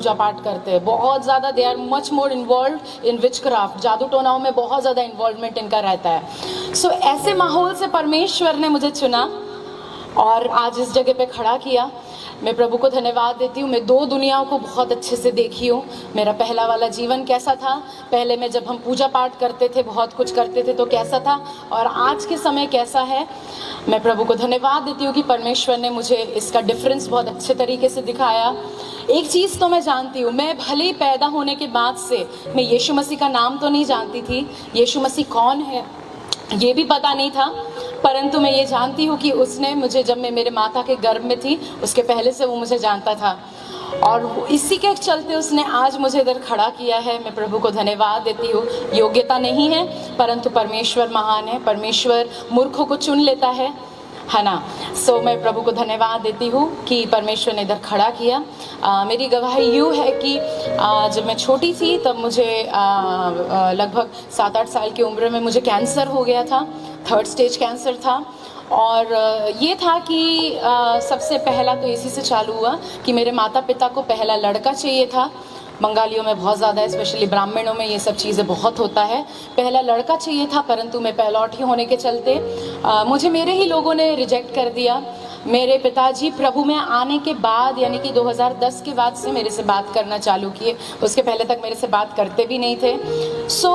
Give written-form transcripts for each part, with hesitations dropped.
पूजा पाठ करते हैं, बहुत ज़्यादा they are much more involve in witchcraft, जादू टोनाओं में बहुत ज़्यादा इन्वॉल्वमेंट इनका रहता है। सो ऐसे माहौल से परमेश्वर ने मुझे चुना और आज इस जगह पे खड़ा किया। मैं प्रभु को धन्यवाद देती हूँ। मैं दो दुनियाओं को बहुत अच्छे से देखी हूँ। मेरा पहला वाला जीवन कैसा था, पहले में जब हम पूजा पाठ करते थे, बहुत कुछ करते थे तो कैसा था, और आज के समय कैसा है। मैं प्रभु को धन्यवाद देती हूँ कि परमेश्वर ने मुझे इसका डिफरेंस बहुत अच्छे तरीके से दिखाया। एक चीज़ तो मैं जानती हूँ, मैं भले ही पैदा होने के बाद से मैं यीशु मसीह का नाम तो नहीं जानती थी, यीशु मसीह कौन है ये भी पता नहीं था, परंतु मैं ये जानती हूँ कि उसने मुझे, जब मैं मेरे माता के गर्भ में थी उसके पहले से वो मुझे जानता था, और इसी के चलते उसने आज मुझे इधर खड़ा किया है। मैं प्रभु को धन्यवाद देती हूँ। योग्यता नहीं है परंतु परमेश्वर महान है, परमेश्वर मूर्खों को चुन लेता है ना। सो मैं प्रभु को धन्यवाद देती हूँ कि परमेश्वर ने इधर खड़ा किया। मेरी गवाही यूँ है कि जब मैं छोटी थी तब मुझे लगभग 7-8 साल की उम्र में मुझे कैंसर हो गया था, 3rd स्टेज कैंसर था। और ये था कि सबसे पहला तो इसी से चालू हुआ कि मेरे माता पिता को पहला लड़का चाहिए था। बंगालियों में बहुत ज़्यादा है, स्पेशली ब्राह्मणों में ये सब चीज़ें बहुत होता है। पहला लड़का चाहिए था परंतु मैं पहलौठी होने के चलते मुझे मेरे ही लोगों ने रिजेक्ट कर दिया। मेरे पिताजी प्रभु में आने के बाद यानी कि 2010 के बाद से मेरे से बात करना चालू किए, उसके पहले तक मेरे से बात करते भी नहीं थे। सो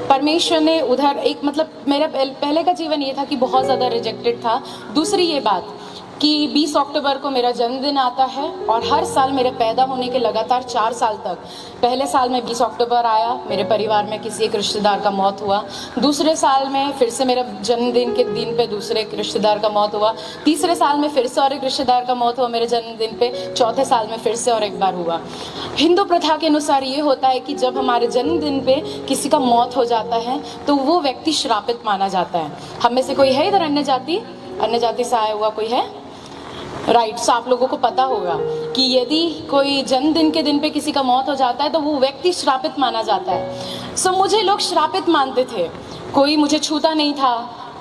परमेश्वर ने उधर एक मतलब मेरा पहले का जीवन ये था कि बहुत ज़्यादा रिजेक्टेड था। दूसरी ये बात कि 20 अक्टूबर को मेरा जन्मदिन आता है और हर साल मेरे पैदा होने के लगातार 4 साल तक, पहले साल में 20 अक्टूबर आया, मेरे परिवार में किसी एक रिश्तेदार का मौत हुआ। दूसरे साल में फिर से मेरा जन्मदिन के दिन पे दूसरे एक रिश्तेदार का मौत हुआ। तीसरे साल में फिर से और एक रिश्तेदार का मौत हुआ मेरे जन्मदिन पे। चौथे साल में फिर से और एक बार हुआ। हिंदू प्रथा के अनुसार ये होता है कि जब हमारे जन्मदिन पे किसी का मौत हो जाता है तो वो व्यक्ति श्रापित माना जाता है। हम में से कोई है इधर अन्य जाति से आया हुआ कोई है? राइट। सो आप लोगों को पता होगा कि यदि कोई जन्मदिन के दिन पे किसी का मौत हो जाता है तो वो व्यक्ति श्रापित माना जाता है। सो मुझे लोग श्रापित मानते थे, कोई मुझे छूता नहीं था,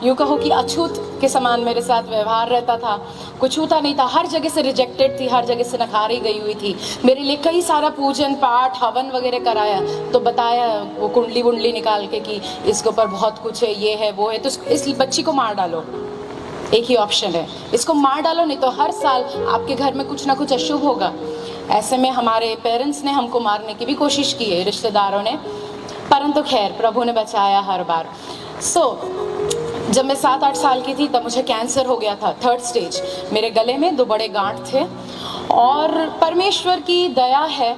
यूँ कहो कि अछूत के समान मेरे साथ व्यवहार रहता था, कोई छूता नहीं था, हर जगह से रिजेक्टेड थी, हर जगह से नकारी गई हुई थी। मेरे लिए कई सारा पूजन पाठ हवन वगैरह कराया तो बताया वो कुंडली वुंडली निकाल के कि इसके ऊपर बहुत कुछ है, ये है वो है, तो इस बच्ची को मार डालो, एक ही ऑप्शन है, इसको मार डालो, नहीं तो हर साल आपके घर में कुछ ना कुछ अशुभ होगा। ऐसे में हमारे पेरेंट्स ने हमको मारने की भी कोशिश की है, रिश्तेदारों ने, परंतु खैर प्रभु ने बचाया हर बार। सो जब मैं 7-8 साल की थी तब मुझे कैंसर हो गया था, 3rd स्टेज। मेरे गले में 2 बड़े गांठ थे और परमेश्वर की दया है।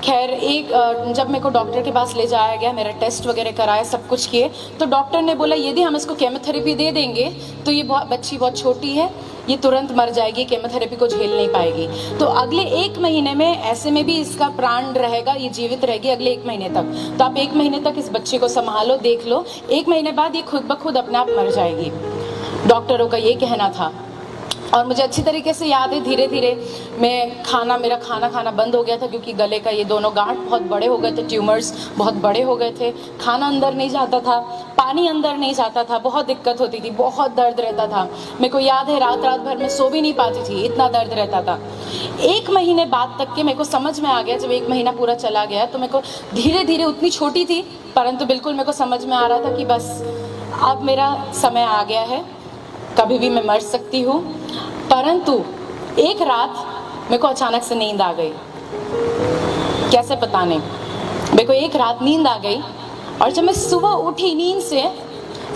खैर एक जब मेरे को डॉक्टर के पास ले जाया गया, मेरा टेस्ट वगैरह कराया, सब कुछ किए, तो डॉक्टर ने बोला यदि हम इसको केमोथेरेपी दे देंगे तो ये बच्ची बहुत छोटी है, ये तुरंत मर जाएगी, केमोथेरेपी को झेल नहीं पाएगी। तो अगले 1 महीने में ऐसे में भी इसका प्राण रहेगा, ये जीवित रहेगी अगले 1 महीने तक। तो आप 1 महीने तक इस बच्चे को संभालो, देख लो, 1 महीने बाद ये खुद ब खुद अपने आप मर जाएगी, डॉक्टरों का ये कहना था। और मुझे अच्छी तरीके से याद है, धीरे धीरे मेरा खाना खाना बंद हो गया था क्योंकि गले का ये दोनों गांठ बहुत बड़े हो गए थे, ट्यूमर्स बहुत बड़े हो गए थे, खाना अंदर नहीं जाता था, पानी अंदर नहीं जाता था, बहुत दिक्कत होती थी, बहुत दर्द रहता था। मेरे को याद है रात भर में सो भी नहीं पाती थी, इतना दर्द रहता था। 1 महीने बाद तक के मेरे को समझ में आ गया, जब 1 महीना पूरा चला गया तो मेरे को धीरे धीरे, उतनी छोटी थी परंतु बिल्कुल मेरे को समझ में आ रहा था कि बस अब मेरा समय आ गया है, कभी भी मैं मर सकती हूँ। परंतु एक रात मेरे को अचानक से नींद आ गई, कैसे पता नहीं, मेरे को एक रात नींद आ गई और जब मैं सुबह उठी नींद से,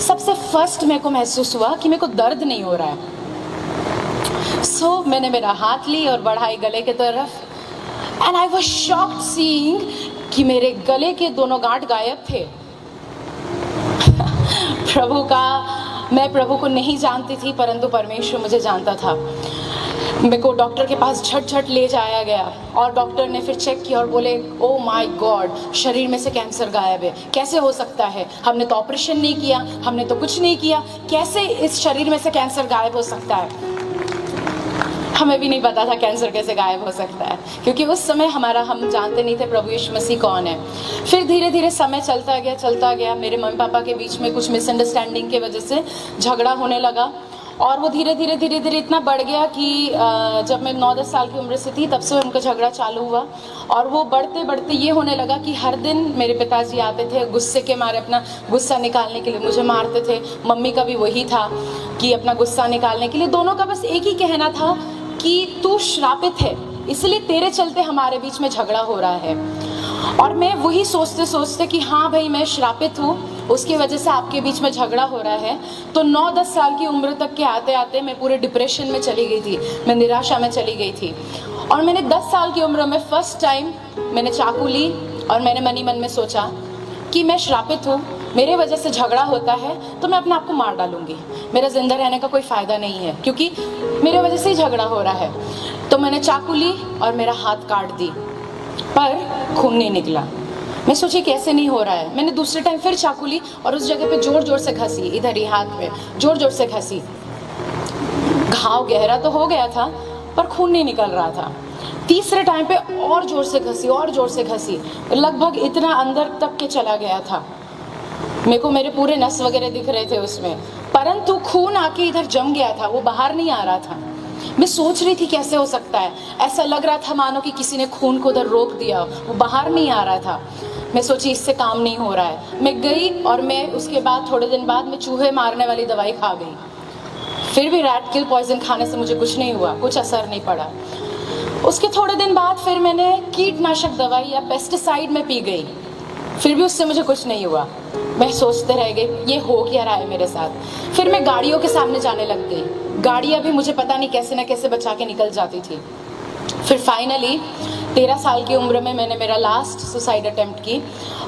सबसे फर्स्ट मेरे को महसूस हुआ कि मेरे को दर्द नहीं हो रहा है। सो मैंने मेरा हाथ ली और बढ़ाई गले के तरफ and I was shocked seeing कि मेरे गले के दोनों गांठ गायब थे। मैं प्रभु को नहीं जानती थी परंतु परमेश्वर मुझे जानता था। मेरे को डॉक्टर के पास झट ले जाया गया और डॉक्टर ने फिर चेक किया और बोले ओ माय गॉड, शरीर में से कैंसर गायब है, कैसे हो सकता है, हमने तो ऑपरेशन नहीं किया, हमने तो कुछ नहीं किया, कैसे इस शरीर में से कैंसर गायब हो सकता है। हमें भी नहीं पता था कैंसर कैसे गायब हो सकता है, क्योंकि उस समय हम जानते नहीं थे प्रभु यीशु मसीह कौन है। फिर धीरे धीरे समय चलता गया। मेरे मम्मी पापा के बीच में कुछ मिसअंडरस्टैंडिंग की वजह से झगड़ा होने लगा और वो धीरे धीरे इतना बढ़ गया कि जब मैं 9-10 साल की उम्र से थी तब से उनका झगड़ा चालू हुआ। और वो बढ़ते बढ़ते ये होने लगा कि हर दिन मेरे पिताजी आते थे गुस्से के मारे, अपना गुस्सा निकालने के लिए मुझे मारते थे। मम्मी का भी वही था कि अपना गुस्सा निकालने के लिए दोनों का बस एक ही कहना था कि तू श्रापित है, इसलिए तेरे चलते हमारे बीच में झगड़ा हो रहा है। और मैं वही सोचते सोचते कि हाँ भाई मैं श्रापित हूँ, उसकी वजह से आपके बीच में झगड़ा हो रहा है। तो 9-10 साल की उम्र तक के आते आते मैं पूरे डिप्रेशन में चली गई थी, मैं निराशा में चली गई थी। और मैंने 10 साल की उम्र में फर्स्ट टाइम मैंने चाकू ली और मैंने मनी मन में सोचा कि मैं श्रापित हूँ, मेरे वजह से झगड़ा होता है तो मैं अपने आप को मार डालूंगी, मेरा जिंदा रहने का कोई फ़ायदा नहीं है क्योंकि मेरे वजह से ही झगड़ा हो रहा है। तो मैंने चाकू ली और मेरा हाथ काट दी, पर खून नहीं निकला। मैं सोची कैसे नहीं हो रहा है। मैंने दूसरे टाइम फिर चाकू ली और उस जगह पे जोर जोर से घसी, इधर ही हाथ पे जोर जोर से घसी। घाव गहरा तो हो गया था पर खून नहीं निकल रहा था। तीसरे टाइम पे और जोर से घसी और जोर से घसी, लगभग इतना अंदर तक के चला गया था। मेरे को मेरे पूरे नस वगैरह दिख रहे थे उसमें, परंतु खून आके इधर जम गया था, वो बाहर नहीं आ रहा था। मैं सोच रही थी कैसे हो सकता है, ऐसा लग रहा था मानो कि किसी ने खून को उधर रोक दिया, वो बाहर नहीं आ रहा था। मैं सोची इससे काम नहीं हो रहा है। मैं गई और मैं उसके बाद थोड़े दिन बाद मैं चूहे मारने वाली दवाई खा गई। फिर भी रैट किल पॉइजन खाने से मुझे कुछ नहीं हुआ, कुछ असर नहीं पड़ा। उसके थोड़े दिन बाद फिर मैंने कीटनाशक दवाई या पेस्टिसाइड में पी गई, फिर भी उससे मुझे कुछ नहीं हुआ। मैं सोचते रह गई ये हो क्या रहा है मेरे साथ। फिर मैं गाड़ियों के सामने जाने लग गई, गाड़ियाँ भी मुझे पता नहीं कैसे ना कैसे बचा के निकल जाती थी। फिर फाइनली 13 साल की उम्र में मैंने मेरा लास्ट सुसाइड अटेम्प्ट की।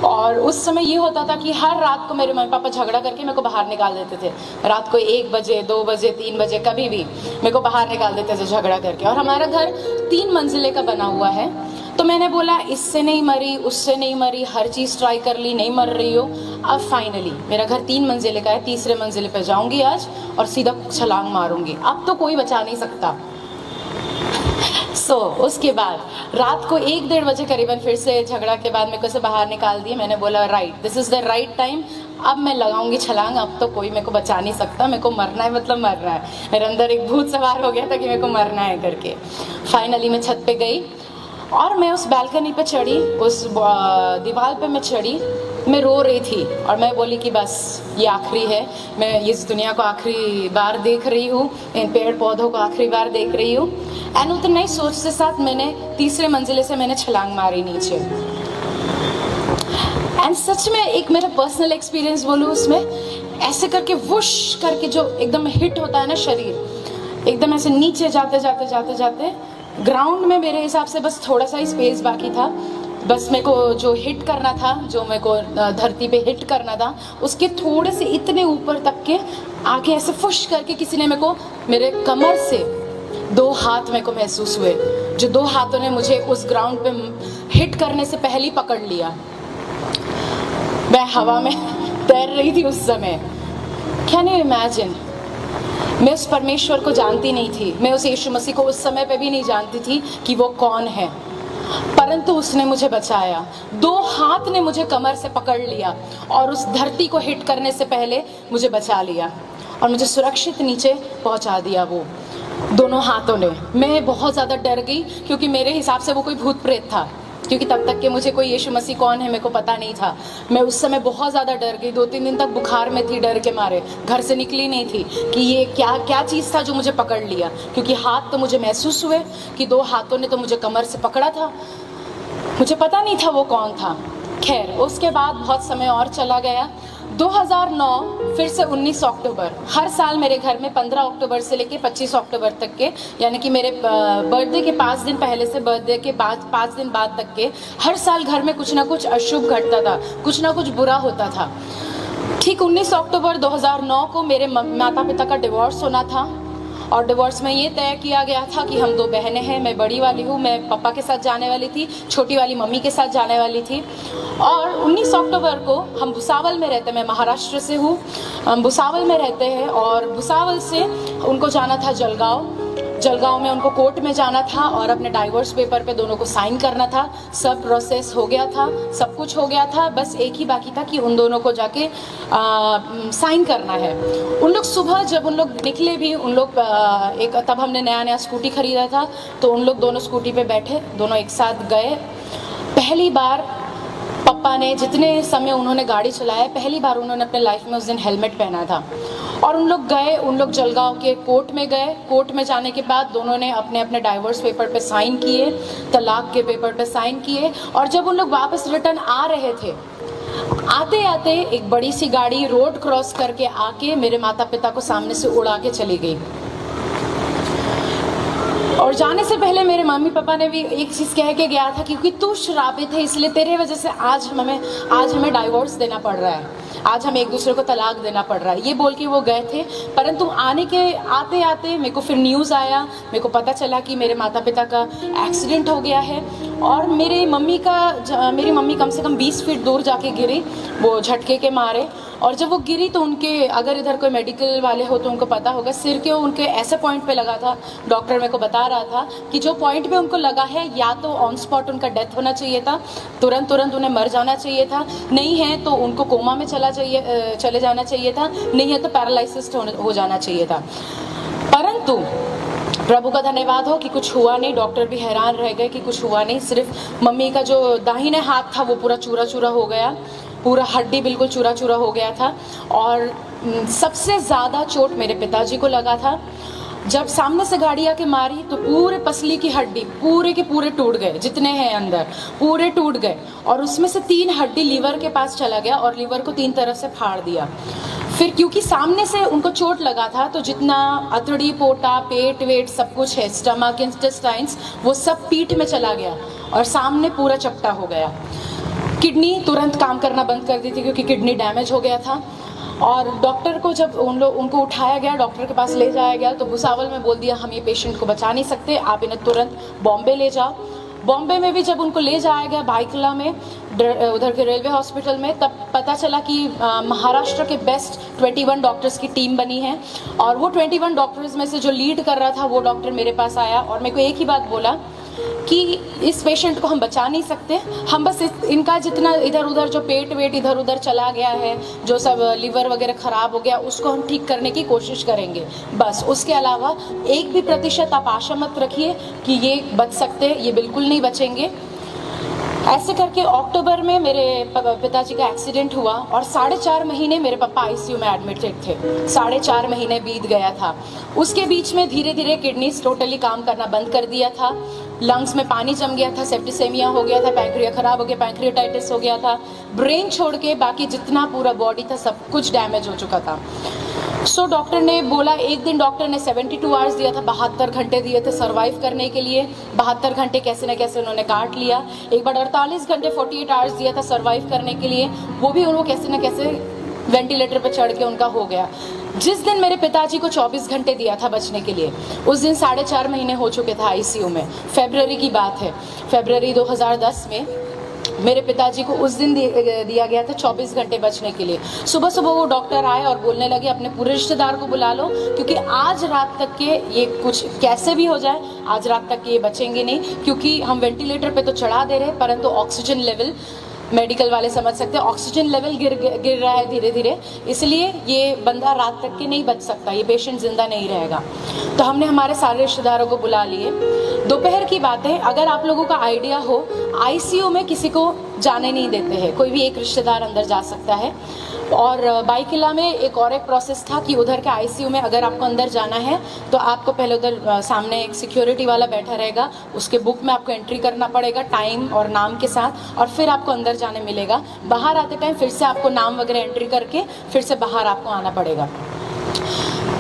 और उस समय ये होता था कि हर रात को मेरे मम्मी पापा झगड़ा करके मेरे को बाहर निकाल देते थे। रात को 1 बजे 2 बजे 3 बजे कभी भी मेरे को बाहर निकाल देते थे झगड़ा करके। और हमारा घर 3 मंजिले का बना हुआ है। तो मैंने बोला इससे नहीं मरी, उससे नहीं मरी, हर चीज़ ट्राई कर ली, नहीं मर रही हो। अब फाइनली मेरा घर 3 मंजिले का है, तीसरे मंजिले पे जाऊंगी आज और सीधा छलांग मारूंगी, अब तो कोई बचा नहीं सकता। उसके बाद रात को 1-1:30 बजे करीबन फिर से झगड़ा के बाद मेरे को से बाहर निकाल दिया। मैंने बोला right, this is the right time, अब मैं लगाऊंगी छलांग, अब तो कोई मेरे को बचा नहीं सकता, मेरे को मरना है मतलब मरना है। मेरे अंदर एक भूत सवार हो गया था कि मेरे को मरना है करके। फाइनली मैं छत पे गई और मैं उस बालकनी पे चढ़ी, उस दीवार पे मैं चढ़ी, मैं रो रही थी और मैं बोली कि बस ये आखिरी है, मैं इस दुनिया को आखिरी बार देख रही हूँ, इन पेड़ पौधों को आखिरी बार देख रही हूँ। एंड उतना ही सोच के साथ मैंने तीसरे मंजिले से मैंने छलांग मारी नीचे। एंड सच में एक मेरा पर्सनल एक्सपीरियंस बोलूँ उसमें, ऐसे करके वुश करके जो एकदम हिट होता है ना शरीर, एकदम ऐसे नीचे जाते जाते जाते जाते ग्राउंड में मेरे हिसाब से बस थोड़ा सा ही स्पेस बाकी था। बस मेरे को जो हिट करना था, जो मेरे को धरती पे हिट करना था, उसके थोड़े से इतने ऊपर तक के आके ऐसे फुश करके किसी ने मेरे को मेरे कमर से 2 हाथ मेरे को महसूस हुए, जो 2 हाथों ने मुझे उस ग्राउंड पे हिट करने से पहले ही पकड़ लिया। मैं हवा में तैर रही थी उस समय। Can you imagine? मैं उस परमेश्वर को जानती नहीं थी, मैं उस यीशु मसीह को उस समय पे भी नहीं जानती थी कि वो कौन है, परंतु उसने मुझे बचाया। 2 हाथ ने मुझे कमर से पकड़ लिया और उस धरती को हिट करने से पहले मुझे बचा लिया और मुझे सुरक्षित नीचे पहुंचा दिया वो दोनों हाथों ने। मैं बहुत ज़्यादा डर गई क्योंकि मेरे हिसाब से वो कोई भूत प्रेत था, क्योंकि तब तक के मुझे कोई यीशु मसीह कौन है मेरे को पता नहीं था। मैं उस समय बहुत ज़्यादा डर गई, 2-3 दिन तक बुखार में थी, डर के मारे घर से निकली नहीं थी कि ये क्या चीज़ था जो मुझे पकड़ लिया, क्योंकि हाथ तो मुझे महसूस हुए कि 2 हाथों ने तो मुझे कमर से पकड़ा था, मुझे पता नहीं था वो कौन था। खैर उसके बाद बहुत समय और चला गया। 2009 फिर से 19 अक्टूबर, हर साल मेरे घर में 15 अक्टूबर से लेके 25 अक्टूबर तक के, यानी कि मेरे बर्थडे के 5 दिन पहले से बर्थडे के बाद 5 दिन बाद तक के, हर साल घर में कुछ ना कुछ अशुभ घटता था, कुछ ना कुछ बुरा होता था। ठीक 19 अक्टूबर 2009 को मेरे माता पिता का डिवोर्स होना था और डिवोर्स में ये तय किया गया था कि हम 2 बहनें हैं, मैं बड़ी वाली हूँ, मैं पापा के साथ जाने वाली थी, छोटी वाली मम्मी के साथ जाने वाली थी। और 19 अक्टूबर को हम भुसावल में रहते, मैं महाराष्ट्र से हूँ, हम भुसावल में रहते हैं और भुसावल से उनको जाना था जलगांव। जलगांव में उनको कोर्ट में जाना था और अपने डाइवोर्स पेपर पे दोनों को साइन करना था। सब प्रोसेस हो गया था, सब कुछ हो गया था, बस एक ही बाकी था कि उन दोनों को जाके साइन करना है। उन लोग सुबह जब उन लोग निकले भी, उन लोग तब हमने नया स्कूटी खरीदा था, तो उन लोग दोनों स्कूटी पे बैठे, दोनों एक साथ गए। पहली बार पापा ने, जितने समय उन्होंने गाड़ी चलाया, पहली बार उन्होंने अपने लाइफ में उस दिन हेलमेट पहना था। और उन लोग गए, उन लोग जलगांव के कोर्ट में गए। कोर्ट में जाने के बाद दोनों ने अपने अपने डाइवोर्स पेपर पे साइन किए, तलाक के पेपर पे साइन किए। और जब उन लोग वापस रिटर्न आ रहे थे, आते आते एक बड़ी सी गाड़ी रोड क्रॉस करके आके मेरे माता पिता को सामने से उड़ा के चली गई। और जाने से पहले मेरे मम्मी पापा ने भी एक चीज़ कह के गया था, क्योंकि तू शराबी थे इसलिए तेरे वजह से आज हमें डाइवोर्स देना पड़ रहा है, आज हमें एक दूसरे को तलाक देना पड़ रहा है, ये बोल के वो गए थे। परंतु आते आते मेरे को फिर न्यूज़ आया, मेरे को पता चला कि मेरे माता पिता का एक्सीडेंट हो गया है। और मेरी मम्मी कम से कम 20 फीट दूर जाके गिरी वो झटके के मारे। और जब वो गिरी तो उनके, अगर इधर कोई मेडिकल वाले हो तो उनको पता होगा, सिर के उनके ऐसे पॉइंट पे लगा था। डॉक्टर मेरे को बता रहा था कि जो पॉइंट पे उनको लगा है, या तो ऑन स्पॉट उनका डेथ होना चाहिए था, तुरंत उन्हें मर जाना चाहिए था, नहीं है तो उनको कोमा में चले जाना चाहिए था, नहीं है तो पैरालिसिस हो जाना चाहिए था। परंतु प्रभु का धन्यवाद हो कि कुछ हुआ नहीं। डॉक्टर भी हैरान रह गए कि कुछ हुआ नहीं। सिर्फ मम्मी का जो दाहिने हाथ था वो पूरा चूरा चूरा हो गया, पूरा हड्डी बिल्कुल चूरा चूरा हो गया था। और सबसे ज़्यादा चोट मेरे पिताजी को लगा था। जब सामने से गाड़ी आके मारी तो पूरे पसली की हड्डी पूरे के पूरे टूट गए, जितने हैं अंदर पूरे टूट गए। और उसमें से 3 हड्डी लीवर के पास चला गया और लीवर को 3 तरफ से फाड़ दिया। फिर क्योंकि सामने से उनको चोट लगा था, तो जितना अतड़ी पोटा पेट वेट सब कुछ है, स्टमक इंटेस्टाइन्स, वो सब पीठ में चला गया और सामने पूरा चपटा हो गया। किडनी तुरंत काम करना बंद कर दी थी क्योंकि किडनी डैमेज हो गया था। और डॉक्टर को जब उनको उठाया गया, डॉक्टर के पास ले जाया गया, तो भुसावल में बोल दिया हम ये पेशेंट को बचा नहीं सकते, आप इन्हें तुरंत बॉम्बे ले जाओ। बॉम्बे में भी जब उनको ले जाया गया भाईकला में, उधर के रेलवे हॉस्पिटल में, तब पता चला कि महाराष्ट्र के बेस्ट 21 डॉक्टर्स की टीम बनी है। और वो 21 डॉक्टर्स में से जो लीड कर रहा था वो डॉक्टर मेरे पास आया और मेरे को एक ही बात बोला कि इस पेशेंट को हम बचा नहीं सकते, हम बस इनका जितना इधर उधर जो पेट वेट इधर उधर चला गया है, जो सब लीवर वगैरह ख़राब हो गया, उसको हम ठीक करने की कोशिश करेंगे बस। उसके अलावा 1 भी प्रतिशत आप आशा मत रखिए कि ये बच सकते हैं, ये बिल्कुल नहीं बचेंगे। ऐसे करके अक्टूबर में मेरे पिताजी का एक्सीडेंट हुआ और 4.5 महीने मेरे पापा आईसीयू में एडमिटेड थे। 4.5 महीने बीत गया था। उसके बीच में धीरे धीरे किडनीज टोटली काम करना बंद कर दिया था, लंग्स में पानी जम गया था, सेप्टिसेमिया हो गया था, पैंक्रिया खराब हो गया, पैंक्रियाटाइटिस हो गया था, ब्रेन छोड़ के बाकी जितना पूरा बॉडी था सब कुछ डैमेज हो चुका था। सो डॉक्टर ने बोला, एक दिन डॉक्टर ने 72 आवर्स दिया था, 72 घंटे दिए थे सर्वाइव करने के लिए। 72 घंटे कैसे न कैसे उन्होंने काट लिया। एक बार 48 घंटे 48 आवर्स दिया था सर्वाइव करने के लिए, वो भी उनको कैसे न कैसे वेंटिलेटर पर चढ़ के उनका हो गया। जिस दिन मेरे पिताजी को 24 घंटे दिया था बचने के लिए, उस दिन 4.5 महीने हो चुके थे आईसीयू में। फरवरी की बात है, फरवरी 2010 में मेरे पिताजी को उस दिन दिया गया था 24 घंटे बचने के लिए। सुबह सुबह वो डॉक्टर आए और बोलने लगे अपने पूरे रिश्तेदार को बुला लो, क्योंकि आज रात तक के ये कुछ कैसे भी हो जाए, आज रात तक के ये बचेंगे नहीं, क्योंकि हम वेंटिलेटर पे तो चढ़ा दे रहे हैं परंतु ऑक्सीजन लेवल, मेडिकल वाले समझ सकते हैं, ऑक्सीजन लेवल गिर रहा है धीरे धीरे, इसलिए ये बंदा रात तक के नहीं बच सकता, ये पेशेंट जिंदा नहीं रहेगा। तो हमने हमारे सारे रिश्तेदारों को बुला लिए। दोपहर की बात है, अगर आप लोगों का आइडिया हो, आईसीयू में किसी को जाने नहीं देते हैं, कोई भी एक रिश्तेदार अंदर जा सकता है। और बाईकिला में एक प्रोसेस था कि उधर के आईसीयू में अगर आपको अंदर जाना है तो आपको पहले उधर सामने एक सिक्योरिटी वाला बैठा रहेगा, उसके बुक में आपको एंट्री करना पड़ेगा टाइम और नाम के साथ, और फिर आपको अंदर जाने मिलेगा। बाहर आते टाइम फिर से आपको नाम वगैरह एंट्री करके फिर से बाहर आपको आना पड़ेगा।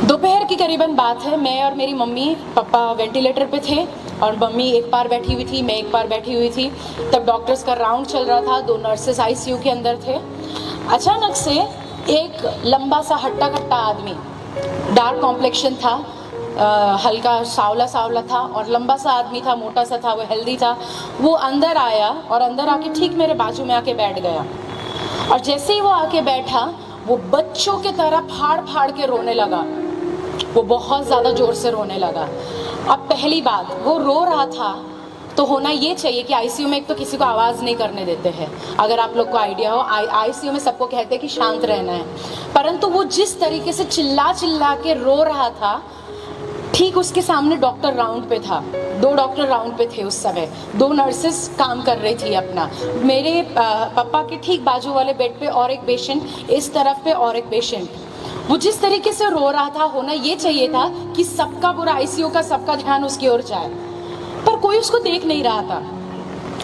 दोपहर की करीबन बात है, मैं और मेरी मम्मी पापा वेंटिलेटर पे थे और मम्मी एक पार बैठी हुई थी, मैं एक पार बैठी हुई थी। तब डॉक्टर्स का राउंड चल रहा था, 2 नर्सेस आईसीयू के अंदर थे। अचानक से एक लंबा सा हट्टा कट्टा आदमी, डार्क कॉम्प्लेक्शन था, हल्का सावला सावला था और लंबा सा आदमी था, मोटा सा था, वो हेल्दी था। वो अंदर आया और अंदर आके ठीक मेरे बाजू में आके बैठ गया। और जैसे ही वो आके बैठा, वो बच्चों के तरह फाड़ फाड़ के रोने लगा। वो बहुत ज़्यादा ज़ोर से रोने लगा। अब पहली बात, वो रो रहा था तो होना ये चाहिए कि आईसीयू में एक तो किसी को आवाज़ नहीं करने देते हैं। अगर आप लोग को आइडिया हो, आईसीयू में सबको कहते हैं कि शांत रहना है, परंतु वो जिस तरीके से चिल्ला चिल्ला के रो रहा था, ठीक उसके सामने डॉक्टर राउंड पे था, 2 डॉक्टर राउंड पे थे उस समय, 2 नर्सेस काम कर रही थी अपना। मेरे पापा के ठीक बाजू वाले बेड पे और एक पेशेंट, इस तरफ पे और एक पेशेंट। वो जिस तरीके से रो रहा था, होना ये चाहिए था कि सबका पूरा आईसीयू का सबका ध्यान उसकी ओर जाए, पर कोई उसको देख नहीं रहा था।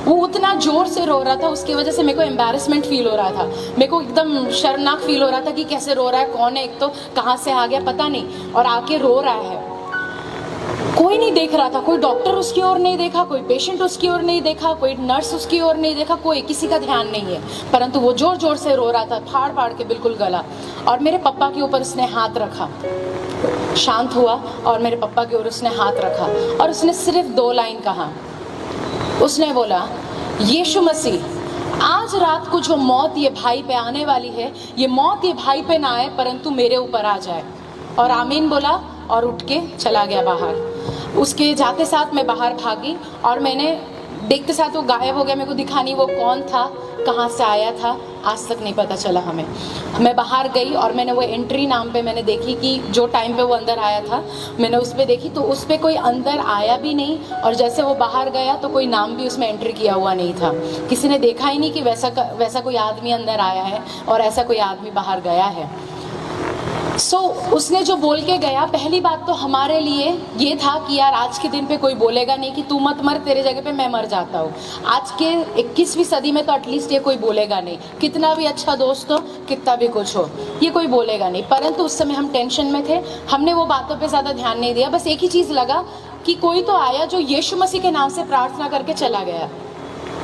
वो उतना जोर से रो रहा था, उसकी वजह से मेरे को एम्बैरेसमेंट फील हो रहा था, मेरे को एकदम शर्मनाक फील हो रहा था कि कैसे रो रहा है, कौन है, एक तो कहाँ से आ गया पता नहीं, और आके रो रहा है। कोई नहीं देख रहा था, कोई डॉक्टर उसकी ओर नहीं देखा, कोई पेशेंट उसकी ओर नहीं देखा, कोई नर्स उसकी ओर नहीं देखा, कोई किसी का ध्यान नहीं है, परंतु वो जोर जोर से रो रहा था, फाड़ फाड़ के बिल्कुल गला। और मेरे पापा के ऊपर उसने हाथ रखा, शांत हुआ और मेरे पापा के ऊपर उसने हाथ रखा और उसने सिर्फ 2 लाइन कहा। उसने बोला, यीशु मसीह, आज रात को जो मौत ये भाई पे आने वाली है, ये मौत ये भाई पे ना आए परंतु मेरे ऊपर आ जाए। और आमीन बोला और उठ के चला गया बाहर। उसके जाते साथ मैं बाहर भागी और मैंने देखते साथ वो गायब हो गया। मेरे को दिखा नहीं वो कौन था, कहाँ से आया था, आज तक नहीं पता चला हमें। मैं बाहर गई और मैंने वो एंट्री नाम पे मैंने देखी कि जो टाइम पे वो अंदर आया था, मैंने उस पर देखी तो उस पर कोई अंदर आया भी नहीं, और जैसे वो बाहर गया तो कोई नाम भी उसमें एंट्री किया हुआ नहीं था। किसी ने देखा ही नहीं कि वैसा कोई आदमी अंदर आया है और ऐसा कोई आदमी बाहर गया है। उसने जो बोल के गया, पहली बात तो हमारे लिए ये था कि यार आज के दिन पे कोई बोलेगा नहीं कि तू मत मर, तेरे जगह पे मैं मर जाता हूँ। आज के 21वीं सदी में तो एटलीस्ट ये कोई बोलेगा नहीं, कितना भी अच्छा दोस्त हो, कितना भी कुछ हो, ये कोई बोलेगा नहीं। परंतु उस समय हम टेंशन में थे, हमने वो बातों पे ज़्यादा ध्यान नहीं दिया। बस एक ही चीज़ लगा कि कोई तो आया जो यीशु मसीह के नाम से प्रार्थना करके चला गया,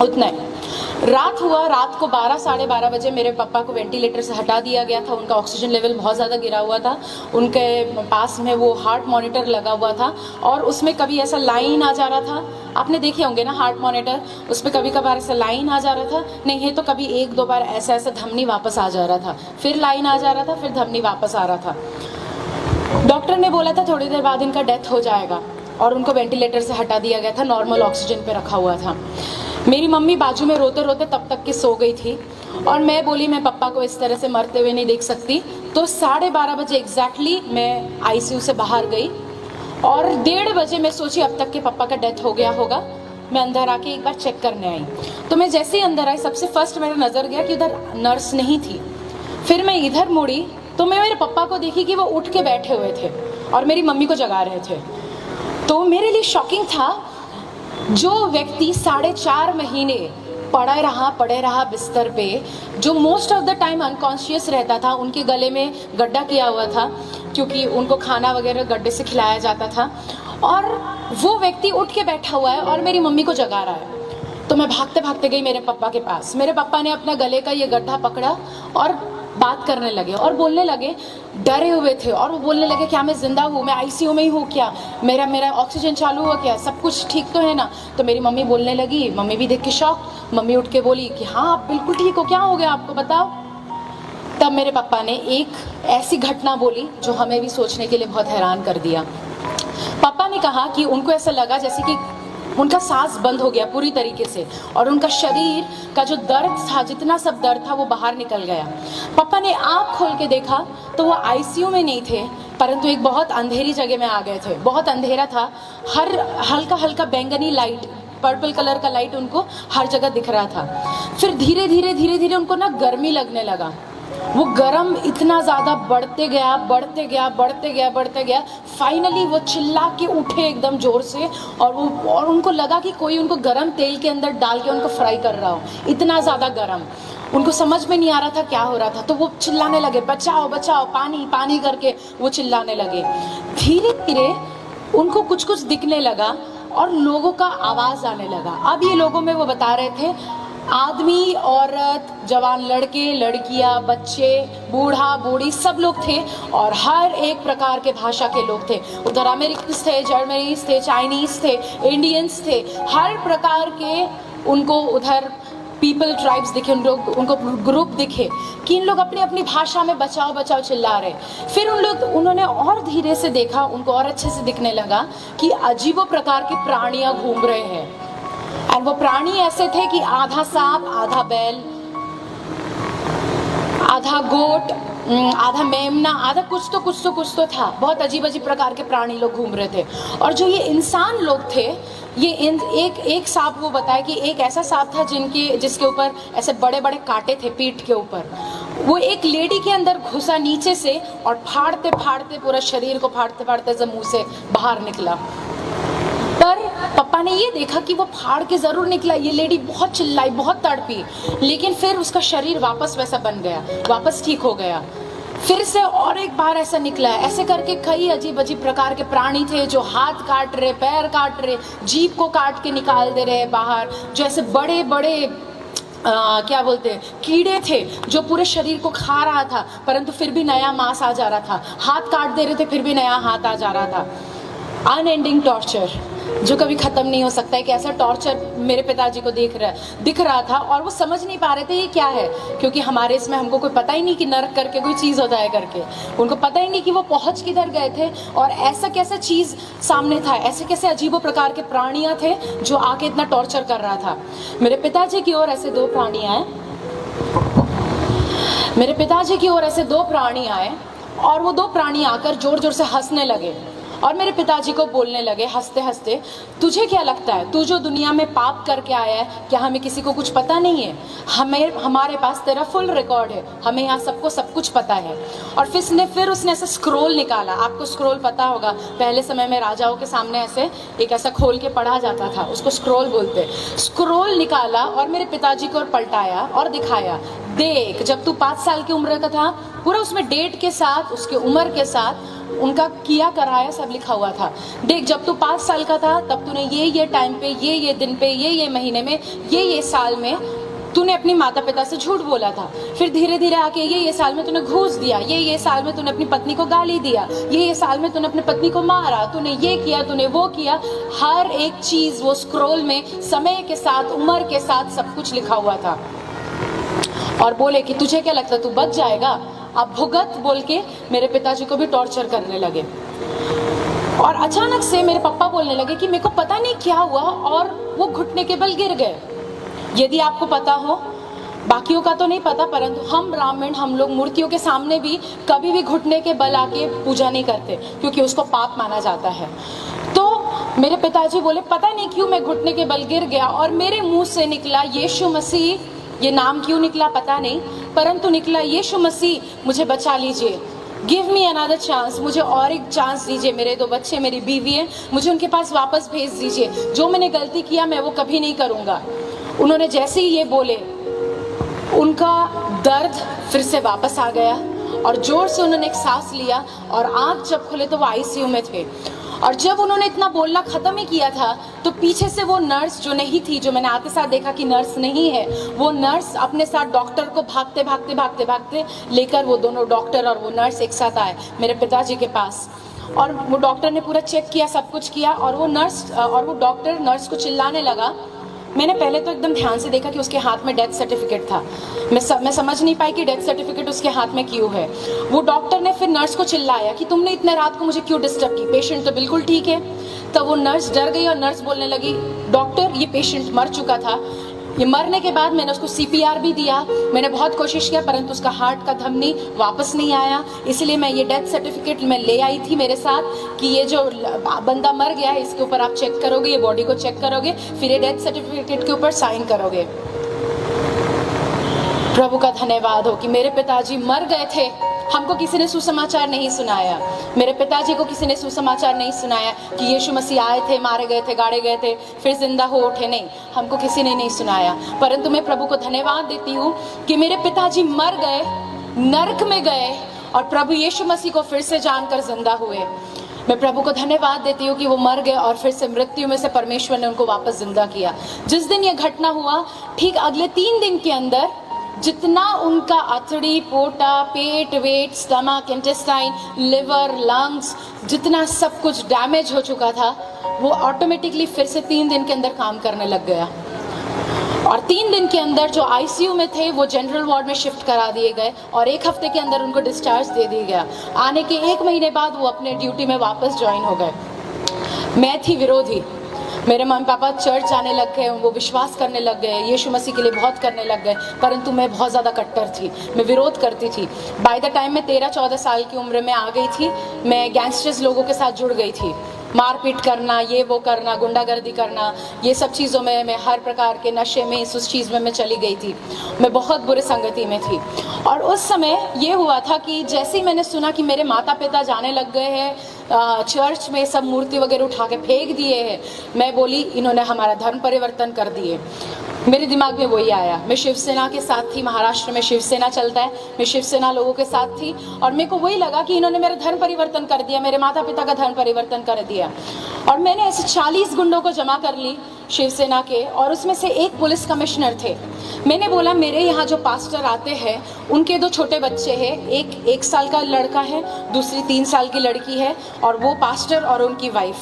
उतना ही। रात हुआ, रात को 12 साढ़े 12 बजे मेरे पापा को वेंटिलेटर से हटा दिया गया था। उनका ऑक्सीजन लेवल बहुत ज़्यादा गिरा हुआ था। उनके पास में वो हार्ट मॉनिटर लगा हुआ था और उसमें कभी ऐसा लाइन आ जा रहा था, आपने देखे होंगे ना हार्ट मॉनिटर, उस पर कभी कभार ऐसा लाइन आ जा रहा था, नहीं है तो कभी 1-2 बार ऐसा ऐसा धमनी वापस आ जा रहा था, फिर लाइन आ जा रहा था, फिर धमनी वापस आ रहा था। डॉक्टर ने बोला था थोड़ी देर बाद इनका डेथ हो जाएगा और उनको वेंटिलेटर से हटा दिया गया था, नॉर्मल ऑक्सीजन पे रखा हुआ था। मेरी मम्मी बाजू में रोते रोते तब तक की सो गई थी और मैं बोली मैं पापा को इस तरह से मरते हुए नहीं देख सकती। तो 12:30 बजे एग्जैक्टली मैं आईसीयू से बाहर गई और 1:30 बजे मैं सोची अब तक के पापा का डेथ हो गया होगा। मैं अंदर आके एक बार चेक करने आई, तो मैं जैसे ही अंदर आई सबसे फर्स्ट मेरा नज़र गया कि उधर नर्स नहीं थी। फिर मैं इधर मुड़ी तो मैं मेरे पापा को देखी कि वो उठ के बैठे हुए थे और मेरी मम्मी को जगा रहे थे। तो मेरे लिए शॉकिंग था, जो व्यक्ति 4.5 महीने पड़े रहा बिस्तर पे, जो most of the time unconscious रहता था, उनके गले में गड्ढा किया हुआ था क्योंकि उनको खाना वगैरह गड्ढे से खिलाया जाता था, और वो व्यक्ति उठ के बैठा हुआ है और मेरी मम्मी को जगा रहा है। तो मैं भागते भागते गई मेरे पापा के पास। मेरे पापा ने अपना गले का ये गड्ढा पकड़ा और बात करने लगे और बोलने लगे, डरे हुए थे और वो बोलने लगे क्या मैं जिंदा हूँ, मैं आईसीयू में ही हूँ क्या, मेरा ऑक्सीजन चालू हुआ क्या, सब कुछ ठीक तो है ना। तो मेरी मम्मी बोलने लगी, मम्मी भी देख के शॉक, मम्मी उठ के बोली कि हाँ आप बिल्कुल ठीक हो, क्या हो गया आपको बताओ। तब मेरे पापा ने एक ऐसी घटना बोली जो हमें भी सोचने के लिए बहुत हैरान कर दिया। पापा ने कहा कि उनको ऐसा लगा जैसे कि उनका सांस बंद हो गया पूरी तरीके से और उनका शरीर का जो दर्द था, जितना सब दर्द था वो बाहर निकल गया। पापा ने आँख खोल के देखा तो वो आईसीयू में नहीं थे, परंतु एक बहुत अंधेरी जगह में आ गए थे। बहुत अंधेरा था, हर हल्का हल्का बैंगनी लाइट, पर्पल कलर का लाइट उनको हर जगह दिख रहा था। फिर धीरे धीरे उनको ना गर्मी लगने लगा। वो गरम इतना ज़्यादा बढ़ते गया। फाइनली वो चिल्ला के उठे एकदम ज़ोर से और उनको लगा कि कोई उनको गरम तेल के अंदर डाल के उनको फ्राई कर रहा हो, इतना ज़्यादा गरम। उनको समझ में नहीं आ रहा था क्या हो रहा था, तो वो चिल्लाने लगे, बचाओ बचाओ, पानी पानी करके वो चिल्लाने लगे। धीरे धीरे उनको कुछ कुछ दिखने लगा और लोगों का आवाज़ आने लगा। अब ये लोगों में वो बता रहे थे, आदमी, औरत, जवान लड़के, लड़कियां, बच्चे, बूढ़ा बूढ़ी, सब लोग थे और हर एक प्रकार के भाषा के लोग थे। उधर अमेरिकन्स थे, जर्मनीज थे, चाइनीज थे, इंडियंस थे, हर प्रकार के उनको उधर पीपल ट्राइब्स दिखे, उनको ग्रुप दिखे कि इन लोग अपनी अपनी भाषा में बचाओ बचाओ चिल्ला रहे। फिर उन्होंने और धीरे से देखा, उनको और अच्छे से दिखने लगा कि अजीबो प्रकार के प्राणियां घूम रहे हैं। और वो प्राणी ऐसे थे कि आधा सांप, आधा बैल, आधा गोट, आधा मेमना, आधा कुछ तो था। बहुत अजीब अजीब प्रकार के प्राणी लोग घूम रहे थे। और जो ये इंसान लोग थे, ये एक सांप, वो बताया कि एक ऐसा सांप था जिसके ऊपर ऐसे बड़े बड़े कांटे थे पीठ के ऊपर। वो एक लेडी के अंदर घुसा नीचे से और फाड़ते फाड़ते पूरा शरीर को फाड़ते फाड़ते जब मुंह से बाहर निकला। पर पापा ने ये देखा कि वो फाड़ के जरूर निकला। ये लेडी बहुत चिल्लाई, बहुत तड़पी, लेकिन फिर उसका शरीर वापस वैसा बन गया, वापस ठीक हो गया। फिर से और एक बार ऐसा निकला है। ऐसे करके कई अजीब अजीब प्रकार के प्राणी थे जो हाथ काट रहे, पैर काट रहे, जीभ को काट के निकाल दे रहे बाहर। जो ऐसे बड़े बड़े क्या बोलते हैं, कीड़े थे जो पूरे शरीर को खा रहा था, परंतु फिर भी नया मांस आ जा रहा था। हाथ काट दे रहे थे, फिर भी नया हाथ आ जा रहा था। अनएंडिंग टॉर्चर जो कभी खत्म नहीं हो सकता है। कि ऐसा टॉर्चर मेरे पिताजी को दिख रहा था और वो समझ नहीं पा रहे थे ये क्या है, क्योंकि हमारे इसमें हमको कोई पता ही नहीं कि नरक करके कोई चीज़ होता है करके। उनको पता ही नहीं कि वो पहुंच किधर गए थे और ऐसा कैसा चीज़ सामने था, ऐसे कैसे अजीबो प्रकार के प्राणियां थे जो आके इतना टॉर्चर कर रहा था। मेरे पिताजी की ओर ऐसे दो प्राणी आए, मेरे पिताजी की ओर ऐसे दो प्राणी आए और वो दो प्राणी आकर जोर जोर से हंसने लगे और मेरे पिताजी को बोलने लगे हंसते हंसते, तुझे क्या लगता है, तू जो दुनिया में पाप करके आया है, क्या हमें किसी को कुछ पता नहीं है? हमारे पास तेरा फुल रिकॉर्ड है, हमें यहाँ सबको सब कुछ पता है। और फिर उसने ऐसा स्क्रोल निकाला। आपको स्क्रोल पता होगा, पहले समय में राजाओं के सामने ऐसे एक ऐसा खोल के पढ़ा जाता था, उसको स्क्रोल बोलते। स्क्रोल निकाला और मेरे पिताजी को पलटाया और दिखाया, देख जब तू 5 साल की उम्र का था, पूरा उसमें डेट के साथ, उसके उम्र के साथ उनका किया कराया सब लिखा हुआ था। देख जब तू 5 साल का था तब तूने ये टाइम पे, ये दिन पे, ये महीने में, ये साल में तूने अपनी माता पिता से झूठ बोला था। फिर धीरे धीरे आके ये साल में तूने घूस दिया, ये साल में तूने अपनी पत्नी को गाली दिया, ये साल में तूने अपनी पत्नी को मारा, तूने ये किया, तूने वो किया। हर एक चीज वो स्क्रोल में समय के साथ, उम्र के साथ सब कुछ लिखा हुआ था। और बोले कि तुझे क्या लगता है तू बच जाएगा, अब भुगत, बोल के मेरे पिताजी को भी टॉर्चर करने लगे। और अचानक से मेरे पापा बोलने लगे कि मेरे को पता नहीं क्या हुआ और वो घुटने के बल गिर गए। यदि आपको पता हो, बाकियों का तो नहीं पता, परंतु हम ब्राह्मण, हम लोग मूर्तियों के सामने भी कभी भी घुटने के बल आके पूजा नहीं करते, क्योंकि उसको पाप माना जाता है। तो मेरे पिताजी बोले पता नहीं क्यों मैं घुटने के बल गिर गया और मेरे मुंह से निकला यीशु मसीह। ये नाम क्यों निकला पता नहीं, परंतु निकला यीशु मसीह, मुझे बचा लीजिए, गिव मी अनदर चांस, मुझे और एक चांस दीजिए। मेरे 2 बच्चे, मेरी बीवी है, मुझे उनके पास वापस भेज दीजिए। जो मैंने गलती किया मैं वो कभी नहीं करूँगा। उन्होंने जैसे ही ये बोले, उनका दर्द फिर से वापस आ गया और जोर से उन्होंने एक सांस लिया और आँख जब खुले तो वो आईसीयू में थे। और जब उन्होंने इतना बोलना खत्म ही किया था तो पीछे से वो नर्स जो नहीं थी, जो मैंने आते साथ देखा कि नर्स नहीं है, वो नर्स अपने साथ डॉक्टर को भागते लेकर, वो दोनों डॉक्टर और वो नर्स एक साथ आए मेरे पिताजी के पास। और वो डॉक्टर ने पूरा चेक किया, सब कुछ किया और वो डॉक्टर नर्स को चिल्लाने लगा। मैंने पहले तो एकदम ध्यान से देखा कि उसके हाथ में डेथ सर्टिफिकेट था। मैं समझ नहीं पाई कि डेथ सर्टिफिकेट उसके हाथ में क्यों है। वो डॉक्टर ने फिर नर्स को चिल्लाया कि तुमने इतने रात को मुझे क्यों डिस्टर्ब की, पेशेंट तो बिल्कुल ठीक है। तब वो नर्स डर गई और नर्स बोलने लगी, डॉक्टर ये पेशेंट मर चुका था, ये मरने के बाद मैंने उसको CPR भी दिया, मैंने बहुत कोशिश किया, परंतु उसका हार्ट का धमनी वापस नहीं आया। इसलिए मैं ये डेथ सर्टिफिकेट मैं ले आई थी मेरे साथ कि ये जो बंदा मर गया है इसके ऊपर आप चेक करोगे, ये बॉडी को चेक करोगे, फिर ये डेथ सर्टिफिकेट के ऊपर साइन करोगे। प्रभु का धन्यवाद हो कि मेरे पिताजी मर गए थे, हमको किसी ने सुसमाचार नहीं सुनाया। मेरे पिताजी को किसी ने सुसमाचार नहीं सुनाया कि यीशु मसीह आए थे, मारे गए थे, गाड़े गए थे, फिर जिंदा हो उठे। नहीं, हमको किसी ने नहीं सुनाया। परंतु मैं प्रभु को धन्यवाद देती हूँ कि मेरे पिताजी मर गए, नरक में गए और प्रभु यीशु मसीह को फिर से जानकर जिंदा हुए। मैं प्रभु को धन्यवाद देती हूँ कि वो मर गए और फिर से मृत्यु में से परमेश्वर ने उनको वापस जिंदा किया। जिस दिन ये घटना हुआ, ठीक अगले 3 दिन के अंदर जितना उनका अतड़ी, पोटा, पेट, वेट, स्टमक, इंटेस्टाइन, लिवर, लंग्स, जितना सब कुछ डैमेज हो चुका था, वो ऑटोमेटिकली फिर से 3 दिन के अंदर काम करने लग गया। और 3 दिन के अंदर जो आईसीयू में थे वो जनरल वार्ड में शिफ्ट करा दिए गए और 1 हफ्ते के अंदर उनको डिस्चार्ज दे दिया गया। आने के 1 महीने बाद वो अपने ड्यूटी में वापस ज्वाइन हो गए। मैं थी विरोधी। मेरे मम्मी पापा चर्च जाने लग गए, वो विश्वास करने लग गए, यीशु मसीह के लिए बहुत करने लग गए, परंतु मैं बहुत ज़्यादा कट्टर थी, मैं विरोध करती थी। बाय द टाइम मैं 13-14 साल की उम्र में आ गई थी, मैं गैंगस्टर्स लोगों के साथ जुड़ गई थी। मारपीट करना, ये वो करना, गुंडागर्दी करना, ये सब चीज़ों में मैं हर प्रकार के नशे में उस चीज़ में मैं चली गई थी। मैं बहुत बुरे संगति में थी। और उस समय ये हुआ था कि जैसे ही मैंने सुना कि मेरे माता पिता जाने लग गए हैं चर्च में, सब मूर्ति वगैरह उठा के फेंक दिए हैं, मैं बोली इन्होंने हमारा धर्म परिवर्तन कर दिए। मेरे दिमाग में वही आया। मैं शिवसेना के साथ थी, महाराष्ट्र में शिवसेना चलता है, मैं शिवसेना लोगों के साथ थी और मेरे को वही लगा कि इन्होंने मेरा धर्म परिवर्तन कर दिया, मेरे माता पिता का धर्म परिवर्तन कर दिया। और मैंने ऐसे 40 गुंडों को जमा कर ली शिवसेना के, और उसमें से एक पुलिस कमिश्नर थे। मैंने बोला मेरे यहाँ जो पास्टर आते हैं उनके 2 छोटे बच्चे हैं, एक 1 साल का लड़का है, दूसरी 3 साल की लड़की है, और वो पास्टर और उनकी वाइफ।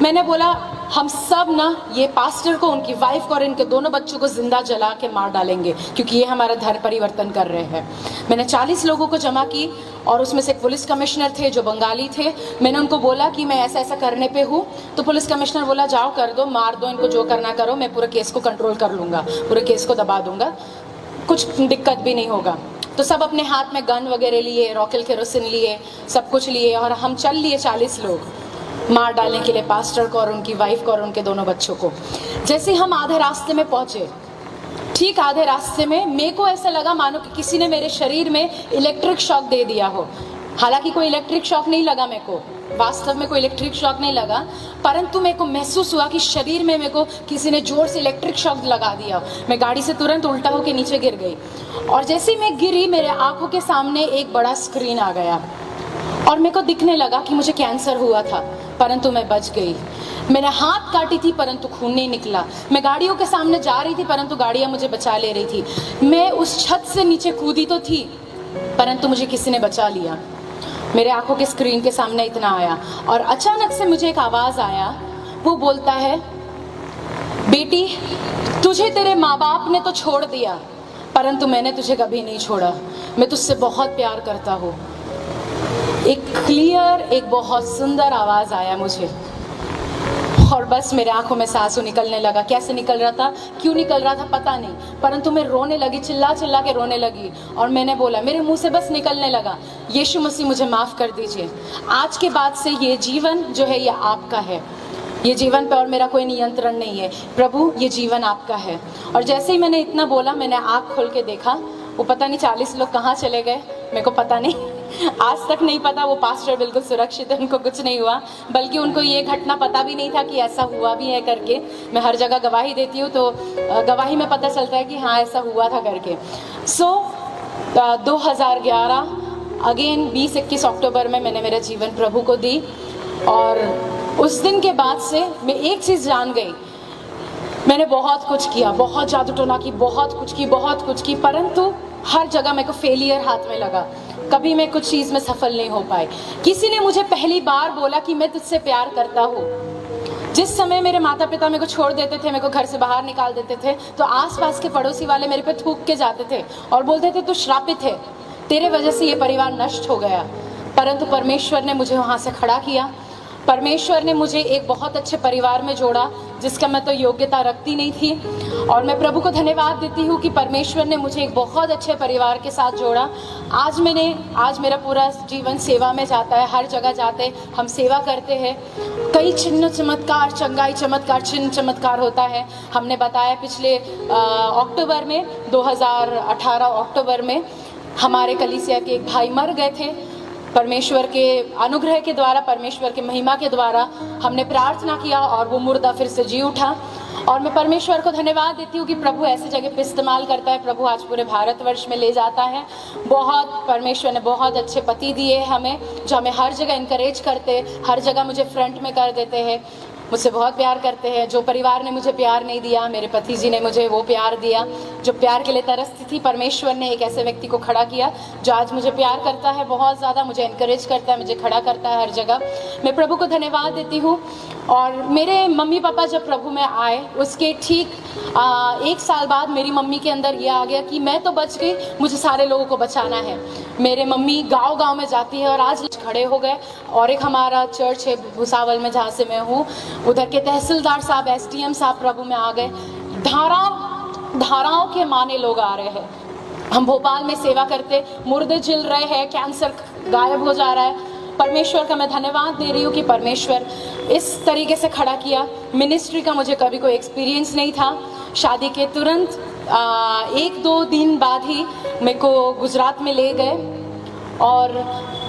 मैंने बोला हम सब ना ये पास्टर को, उनकी वाइफ को और इनके दोनों बच्चों को जिंदा जला के मार डालेंगे, क्योंकि ये हमारा धर्म परिवर्तन कर रहे हैं। मैंने 40 लोगों को जमा की और उसमें से एक पुलिस कमिश्नर थे जो बंगाली थे। मैंने उनको बोला कि मैं ऐसा ऐसा करने पे हूँ, तो पुलिस कमिश्नर बोला जाओ कर दो, मार दो इनको, जो करना करो, मैं पूरे केस को कंट्रोल कर लूँगा, पूरे केस को दबा दूंगा, कुछ दिक्कत भी नहीं होगा। तो सब अपने हाथ में गन वगैरह लिए, रॉकेल केरोसिन लिए, सब कुछ लिए, और हम चल लिए 40 लोग मार डालने के लिए पास्टर को और उनकी वाइफ को और उनके दोनों बच्चों को। जैसे हम आधे रास्ते में पहुंचे, ठीक आधे रास्ते में मेरे को ऐसा लगा मानो कि किसी ने मेरे शरीर में इलेक्ट्रिक शॉक दे दिया हो। हालांकि कोई इलेक्ट्रिक शॉक नहीं लगा मेरे को, वास्तव में कोई इलेक्ट्रिक शॉक नहीं लगा, परंतु मेरे को महसूस हुआ कि शरीर में मेरे को किसी ने जोर से इलेक्ट्रिक शॉक लगा दिया। मैं गाड़ी से तुरंत उल्टा होकर नीचे गिर गई, और जैसे ही मैं गिरी मेरे आंखों के सामने एक बड़ा स्क्रीन आ गया और मेरे को दिखने लगा कि मुझे कैंसर हुआ था, परंतु मैं बच गई। मैंने हाथ काटी थी परंतु खून नहीं निकला। मैं गाड़ियों के सामने जा रही थी परंतु गाड़ियां मुझे बचा ले रही थी। मैं उस छत से नीचे कूदी तो थी परंतु मुझे किसी ने बचा लिया। मेरे आंखों के स्क्रीन के सामने इतना आया, और अचानक से मुझे एक आवाज आया, वो बोलता है बेटी तुझे तेरे माँ बाप ने तो छोड़ दिया परंतु मैंने तुझे कभी नहीं छोड़ा, मैं तुझसे बहुत प्यार करता हूँ। एक क्लियर, एक बहुत सुंदर आवाज आया मुझे, और बस मेरे आंखों में सांसू निकलने लगा। कैसे निकल रहा था, क्यों निकल रहा था पता नहीं, परंतु मैं रोने लगी, चिल्ला चिल्ला के रोने लगी, और मैंने बोला, मेरे मुंह से बस निकलने लगा, यीशु मसीह मुझे माफ कर दीजिए, आज के बाद से ये जीवन जो है ये आपका है, ये जीवन पे और मेरा कोई नियंत्रण नहीं है, प्रभु ये जीवन आपका है। और जैसे ही मैंने इतना बोला, मैंने आँख खोल के देखा, वो पता नहीं 40 लोग कहाँ चले गए, मेरे को पता नहीं, आज तक नहीं पता। वो पास्टर बिल्कुल सुरक्षित है, उनको कुछ नहीं हुआ, बल्कि उनको ये घटना पता भी नहीं था कि ऐसा हुआ भी है करके। मैं हर जगह गवाही देती हूँ तो गवाही में पता चलता है कि हाँ ऐसा हुआ था करके। 2011 अगेन 20-21 अक्टूबर में मैंने मेरा जीवन प्रभु को दी, और उस दिन के बाद से मैं एक चीज़ जान गई, मैंने बहुत कुछ किया, बहुत जादू टोना की, बहुत कुछ की, परंतु हर जगह मेरे को फेलियर हाथ में लगा, कभी मैं कुछ चीज़ में सफल नहीं हो पाई। किसी ने मुझे पहली बार बोला कि मैं तुझसे प्यार करता हूँ। जिस समय मेरे माता पिता मेरे को छोड़ देते थे, मेरे को घर से बाहर निकाल देते थे, तो आसपास के पड़ोसी वाले मेरे पे थूक के जाते थे और बोलते थे तू श्रापित है, तेरे वजह से ये परिवार नष्ट हो गया। परंतु परमेश्वर ने मुझे वहाँ से खड़ा किया, परमेश्वर ने मुझे एक बहुत अच्छे परिवार में जोड़ा जिसका मैं तो योग्यता रखती नहीं थी, और मैं प्रभु को धन्यवाद देती हूँ कि परमेश्वर ने मुझे एक बहुत अच्छे परिवार के साथ जोड़ा। आज मेरा पूरा जीवन सेवा में जाता है, हर जगह जाते हम सेवा करते हैं, कई चिन्ह चमत्कार, चंगाई चमत्कार, चिन्ह चमत्कार होता है। हमने बताया पिछले अक्टूबर में 2018 अक्टूबर में हमारे कलीसिया के एक भाई मर गए थे। परमेश्वर के अनुग्रह के द्वारा, परमेश्वर के महिमा के द्वारा हमने प्रार्थना किया और वो मुर्दा फिर से जी उठा, और मैं परमेश्वर को धन्यवाद देती हूँ कि प्रभु ऐसी जगह पे इस्तेमाल करता है। प्रभु आज पूरे भारतवर्ष में ले जाता है। बहुत परमेश्वर ने बहुत अच्छे पति दिए हमें, जो हमें हर जगह इनकरेज करते, हर जगह मुझे फ्रंट में कर देते हैं, मुझसे बहुत प्यार करते हैं। जो परिवार ने मुझे प्यार नहीं दिया, मेरे पति जी ने मुझे वो प्यार दिया। जो प्यार के लिए तरसती थी, परमेश्वर ने एक ऐसे व्यक्ति को खड़ा किया जो आज मुझे प्यार करता है बहुत ज़्यादा, मुझे इनकरेज करता है, मुझे खड़ा करता है हर जगह। मैं प्रभु को धन्यवाद देती हूँ। और मेरे मम्मी पापा जब प्रभु में आए, उसके ठीक 1 साल बाद मेरी मम्मी के अंदर ये आ गया कि मैं तो बच गई, मुझे सारे लोगों को बचाना है। मेरे मम्मी गांव-गांव में जाती है और आज खड़े हो गए। और एक हमारा चर्च है भुसावल में जहाँ से मैं हूँ, उधर के तहसीलदार साहब, SDM साहब प्रभु में आ गए। धाराओं के माने लोग आ रहे हैं। हम भोपाल में सेवा करते, मुर्दे जिल रहे हैं, कैंसर गायब हो जा रहा है। परमेश्वर का मैं धन्यवाद दे रही हूँ कि परमेश्वर इस तरीके से खड़ा किया। मिनिस्ट्री का मुझे कभी कोई एक्सपीरियंस नहीं था। शादी के तुरंत 1-2 दिन बाद ही मेरे को गुजरात में ले गए और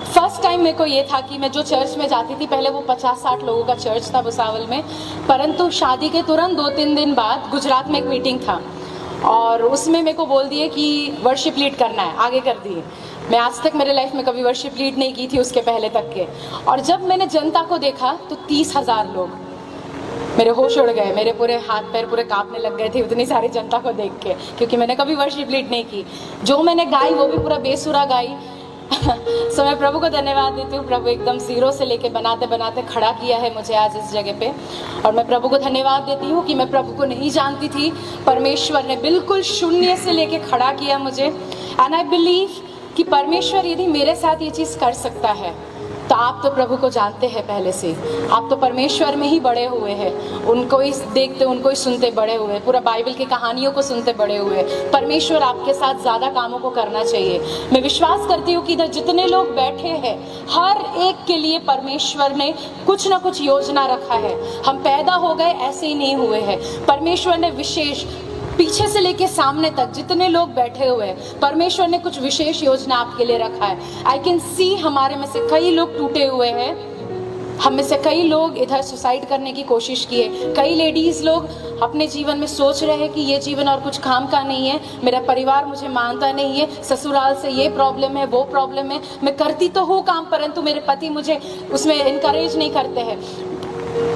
फर्स्ट टाइम मेरे को ये था कि मैं जो चर्च में जाती थी, पहले वो 50-60 लोगों का चर्च था भुसावल में, परंतु शादी के तुरंत 2-3 दिन बाद गुजरात में एक मीटिंग था और उसमें मेरे को बोल दिए कि वर्शिप लीड करना है, आगे कर दिए। मैं आज तक मेरे लाइफ में कभी वर्शिप लीड नहीं की थी उसके पहले तक के। और जब मैंने जनता को देखा तो 30,000 लोग, मेरे होश उड़ गए, मेरे पूरे हाथ पैर पूरे कांपने लग गए थे उतनी सारी जनता को देख के, क्योंकि मैंने कभी वर्शिप लीड नहीं की। जो मैंने गाई वो भी पूरा बेसुरा गाई। सो मैं प्रभु को धन्यवाद देती हूँ। प्रभु एकदम ज़ीरो से लेके बनाते बनाते खड़ा किया है मुझे आज इस जगह पे। और मैं प्रभु को धन्यवाद देती हूँ कि मैं प्रभु को नहीं जानती थी, परमेश्वर ने बिल्कुल शून्य से लेके खड़ा किया मुझे। एंड आई बिलीव कि परमेश्वर यदि मेरे साथ ये चीज़ कर सकता है तो आप तो प्रभु को जानते हैं पहले से, आप तो परमेश्वर में ही बड़े हुए हैं, उनको ही देखते, उनको ही सुनते बड़े हुए, पूरा बाइबल की कहानियों को सुनते बड़े हुए। परमेश्वर आपके साथ ज़्यादा कामों को करना चाहिए। मैं विश्वास करती हूँ कि इधर जितने लोग बैठे हैं, हर एक के लिए परमेश्वर ने कुछ ना कुछ योजना रखा है। हम पैदा हो गए ऐसे ही नहीं हुए हैं। परमेश्वर ने विशेष, पीछे से लेके सामने तक जितने लोग बैठे हुए हैं, परमेश्वर ने कुछ विशेष योजना आपके लिए रखा है। आई कैन सी हमारे में से कई लोग टूटे हुए हैं, हम में से कई लोग इधर सुसाइड करने की कोशिश किए। कई लेडीज लोग अपने जीवन में सोच रहे हैं कि ये जीवन और कुछ काम का नहीं है, मेरा परिवार मुझे मानता नहीं है, ससुराल से ये प्रॉब्लम है, वो प्रॉब्लम है, मैं करती तो हूँ काम परंतु मेरे पति मुझे उसमें इनकरेज नहीं करते हैं।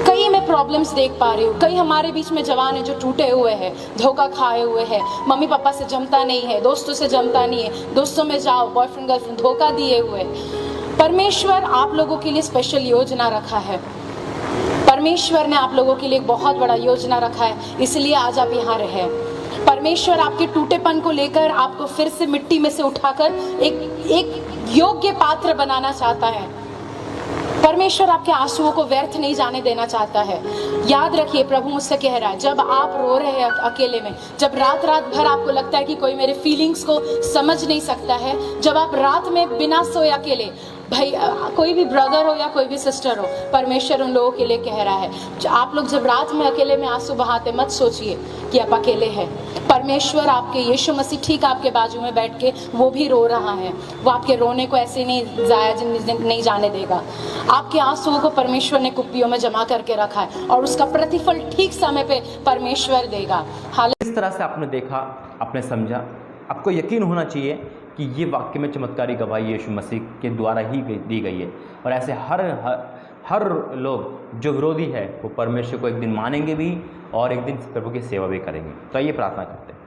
कई मैं प्रॉब्लम्स देख पा रही हूँ। कई हमारे बीच में जवान हैं जो टूटे हुए हैं, धोखा खाए हुए हैं, मम्मी पापा से जमता नहीं है, दोस्तों से जमता नहीं है, दोस्तों में जाओ, बॉयफ्रेंड गर्लफ्रेंड धोखा दिए हुए। परमेश्वर आप लोगों के लिए स्पेशल योजना रखा है। परमेश्वर ने आप लोगों के लिए एक बहुत बड़ा योजना रखा है, इसलिए आज आप यहाँ रहे। परमेश्वर आपके टूटेपन को लेकर आपको फिर से मिट्टी में से उठाकर एक योग्य पात्र बनाना चाहता है। परमेश्वर आपके आंसुओं को व्यर्थ नहीं जाने देना चाहता है। याद रखिए, प्रभु मुझसे कह रहा है, जब आप रो रहे हैं अकेले में, जब रात रात भर आपको लगता है कि कोई मेरे फीलिंग्स को समझ नहीं सकता है, जब आप रात में बिना सोए अकेले, भाई कोई भी ब्रदर हो या कोई भी सिस्टर हो, परमेश्वर उन लोगों के लिए कह रहा है, आप लोग जब रात में अकेले में आंसू बहाते, मत सोचिए कि आप अकेले हैं। परमेश्वर आपके यीशु मसीह ठीक आपके बाजू में बैठ के वो भी रो रहा है। वो आपके रोने को ऐसे नहीं जाने देगा। आपके आंसुओं को परमेश्वर ने कुप्पियों में जमा करके रखा है और उसका प्रतिफल ठीक समय पे परमेश्वर देगा। इस तरह से आपने देखा, आपने समझा, आपको यकीन होना चाहिए कि ये वाक्य में चमत्कारी गवाही यीशु मसीह के द्वारा ही दी गई है। और ऐसे हर लोग जो विरोधी है वो परमेश्वर को एक दिन मानेंगे भी और एक दिन प्रभु की सेवा भी करेंगे। तो आइए प्रार्थना करते हैं।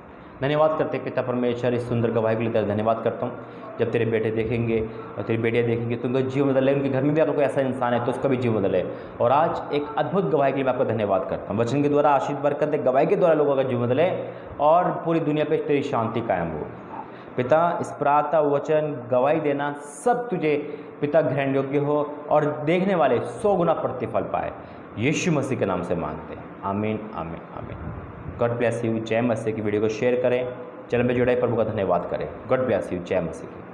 धन्यवाद करते हैं पिता परमेश्वर, इस सुंदर गवाही के लिए तेरा धन्यवाद करता हूँ। जब तेरे बेटे देखेंगे और तेरी बेटियाँ देखेंगे तो उनका जीवन बदले, उनके घर में भी अगर कोई ऐसा इंसान है तो उसका भी जीवन बदले। और आज एक अद्भुत गवाही के लिए मैं आपका धन्यवाद करता हूँ। वचन के द्वारा आशीष बरकत दे, गवाही के द्वारा लोगों का जीवन बदले और पूरी दुनिया पर तेरी शांति कायम हो। पिता, इस प्रार्थना, वचन, गवाही देना सब तुझे पिता ग्रहण योग्य हो और देखने वाले 100 गुना प्रतिफल पाए। यीशु मसीह के नाम से मांगते हैं, आमीन आमीन आमीन। God bless you. जय मसीह की वीडियो को शेयर करें, चैनल में जुड़े, प्रभु का धन्यवाद करें। God bless you. जय मसीह की।